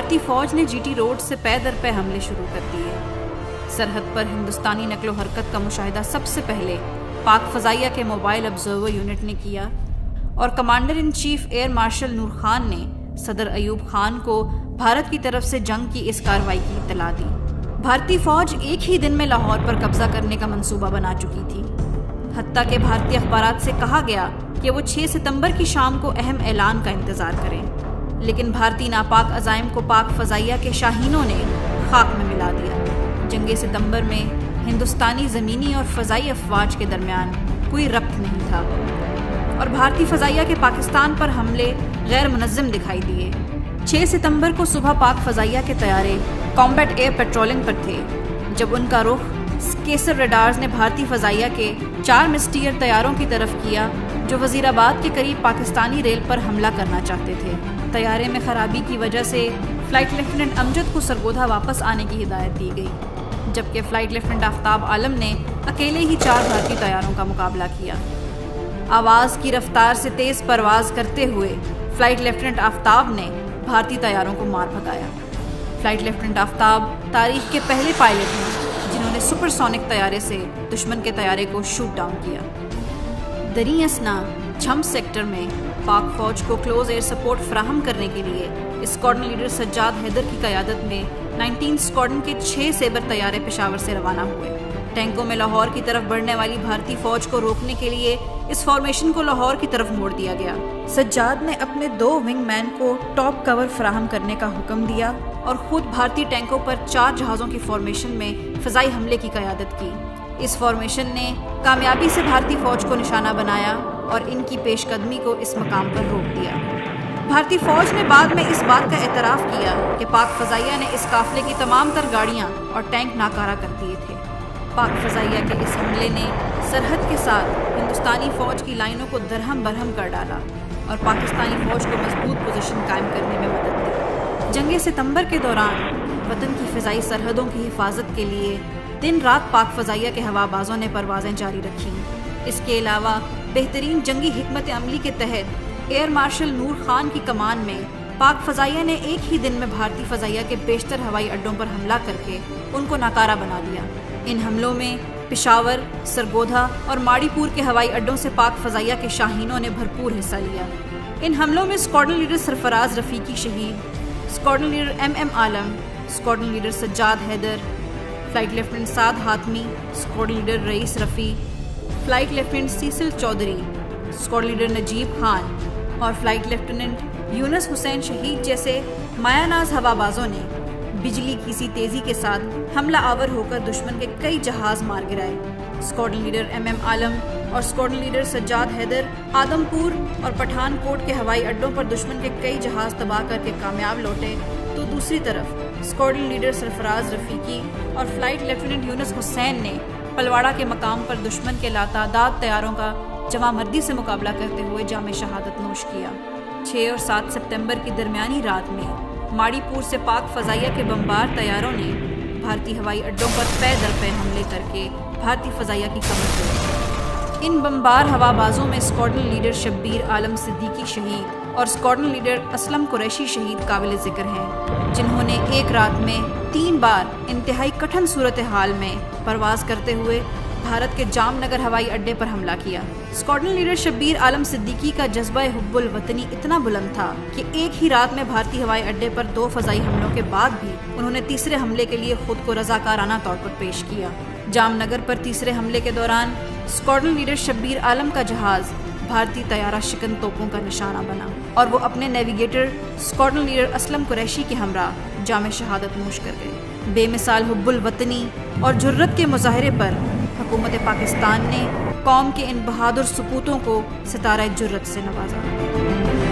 بھارتی فوج نے جی ٹی روڈ سے پے در پے حملے شروع کر دیے۔ سرحد پر ہندوستانی نقل و حرکت کا مشاہدہ سب سے پہلے پاک فضائیہ کے موبائل آبزرور یونٹ نے کیا اور commander in chief air marshal Nur Khan نے صدر ایوب خان کو بھارت کی طرف سے جنگ کی اس کارروائی کی اطلاع دی۔ بھارتی فوج ایک ہی دن میں لاہور پر قبضہ کرنے کا منصوبہ بنا چکی تھی، حتیٰ کہ بھارتی اخبارات سے کہا گیا کہ وہ 6 ستمبر کی شام کو اہم اعلان کا انتظار کریں، لیکن بھارتی ناپاک عزائم کو پاک فضائیہ کے شاہینوں نے خاک میں ملا دیا۔ جنگ ستمبر میں ہندوستانی زمینی اور فضائی افواج کے درمیان کوئی ربط نہیں تھا اور بھارتی فضائیہ کے پاکستان پر حملے غیر منظم دکھائی دیے۔ 6 ستمبر کو صبح پاک فضائیہ کے طیارے کامبیٹ ایئر پیٹرولنگ پر تھے جب ان کا رخ کیسر ریڈارز نے بھارتی فضائیہ کے 4 مسٹیئر طیاروں کی طرف کیا جو وزیر آباد کے قریب پاکستانی ریل پر حملہ کرنا چاہتے تھے۔ طیارے میں خرابی کی وجہ سے فلائٹ لیفٹیننٹ امجد کو سرگودھا واپس آنے کی ہدایت دی گئی، جبکہ فلائٹ لیفٹیننٹ آفتاب عالم نے اکیلے ہی 4 بھارتی طیاروں کا مقابلہ کیا۔ آواز کی رفتار سے تیز پرواز کرتے ہوئے فلائٹ لیفٹیننٹ آفتاب نے بھارتی طیاروں کو مار بھگایا۔ فلائٹ لیفٹیننٹ آفتاب تاریخ کے پہلے پائلٹ ہیں جنہوں نے سپر سونک طیارے سے دشمن کے طیارے کو شوٹ ڈاؤن کیا۔ دریں اثنا چھم سیکٹر میں پاک فوج کو کلوز ایئر سپورٹ فراہم کرنے کے لیے اسکواڈرن لیڈر سجاد حیدر کی قیادت میں 19 اسکواڈرن کے 6 سیبر طیارے پشاور سے روانہ ہوئے۔ ٹینکوں میں لاہور کی طرف بڑھنے والی بھارتی فوج کو روکنے کے لیے اس فارمیشن کو لاہور کی طرف موڑ دیا گیا۔ سجاد نے اپنے 2 ونگ مین کو ٹاپ کور فراہم کرنے کا حکم دیا اور خود بھارتی ٹینکوں پر 4 جہازوں کی فارمیشن میں فضائی حملے کی قیادت کی۔ اس فارمیشن نے کامیابی سے بھارتی فوج کو نشانہ بنایا اور ان کی پیش قدمی کو اس مقام پر روک دیا۔ بھارتی فوج نے بعد میں اس بات کا اعتراف کیا کہ پاک فضائیہ نے اس قافلے کی تمام تر گاڑیاں اور ٹینک ناکارہ کر دیے تھے۔ پاک فضائیہ کے اس حملے نے سرحد کے ساتھ ہندوستانی فوج کی لائنوں کو درہم برہم کر ڈالا اور پاکستانی فوج کو مضبوط پوزیشن قائم کرنے میں مدد دی۔ جنگ ستمبر کے دوران وطن کی فضائی سرحدوں کی حفاظت کے لیے دن رات پاک فضائیہ کے ہوا بازوں نے پروازیں جاری رکھیں۔ اس کے علاوہ بہترین جنگی حکمت عملی کے تحت ایئر مارشل نور خان کی کمان میں پاک فضائیہ نے ایک ہی دن میں بھارتی فضائیہ کے بیشتر ہوائی اڈوں پر حملہ کر کے ان کو ناکارہ بنا دیا۔ ان حملوں میں پشاور، سرگودھا اور ماڑی پور کے ہوائی اڈوں سے پاک فضائیہ کے شاہینوں نے بھرپور حصہ لیا۔ ان حملوں میں اسکواڈرن لیڈر سرفراز رفیقی شہید، squadron leader M Alam, squadron leader Sajjad Haider, flight lieutenant Saad Hatmi, squadron leader Rais Rafi, flight lieutenant Cecil Chaudhry, squadron leader Najeeb Khan اور فلائٹ لیفٹیننٹ یونس حسین شہید جیسے مایہ ناز ہوا بازوں نے بجلی کی سی تیزی کے ساتھ حملہ آور ہو کر دشمن کے کئی جہاز مار گرائے۔ اسکواڈرن لیڈر ایم عالم اور اسکواڈرن لیڈر سجاد حیدر آدم پور اور پٹھان کوٹ کے ہوائی اڈوں پر دشمن کے کئی جہاز تباہ کر کے کامیاب لوٹے، تو دوسری طرف اسکواڈرن لیڈر سرفراز رفیقی اور فلائٹ لیفٹیننٹ یونس حسین نے پلواڑہ کے مقام پر دشمن کے لاتعداد طیاروں کا جمع مردی سے مقابلہ کرتے ہوئے جام شہادت نوش کیا۔ 6 اور 7 ستمبر کی درمیانی رات میں ماڑی پور سے پاک فضائیہ کے بمبار طیاروں نے بھارتی ہوائی اڈوں پر پے در پے حملے کر کے بھارتی فضائیہ کی کمر توڑی۔ ان بمبار ہوا بازوں میں اسکواڈرن لیڈر شبیر عالم صدیقی شہید اور اسکواڈرن لیڈر اسلم قریشی شہید قابل ذکر ہیں، جنہوں نے ایک رات میں 3 بار انتہائی کٹھن صورتحال میں پرواز کرتے ہوئے بھارت کے جام نگر ہوائی اڈے پر حملہ کیا۔ اسکواڈرن لیڈر شبیر عالم صدیقی کا جذبہ حب الوطنی اتنا بلند تھا کہ ایک ہی رات میں بھارتی ہوائی اڈے پر 2 فضائی حملوں کے بعد بھی انہوں نے تیسرے حملے کے لیے خود کو رضاکارانہ طور پر پیش کیا۔ جام نگر پر تیسرے حملے کے دوران اسکواڈرن لیڈر شبیر عالم کا جہاز بھارتی طیارہ شکن توپوں کا نشانہ بنا اور وہ اپنے navigator squadron leader Aslam Qureshi کے ہمراہ جام شہادت نوش کر گئے۔ بے مثال حب الوطنی اور جرت کے مظاہرے پر حکومت پاکستان نے قوم کے ان بہادر سپوتوں کو ستارہ جرت سے نوازا۔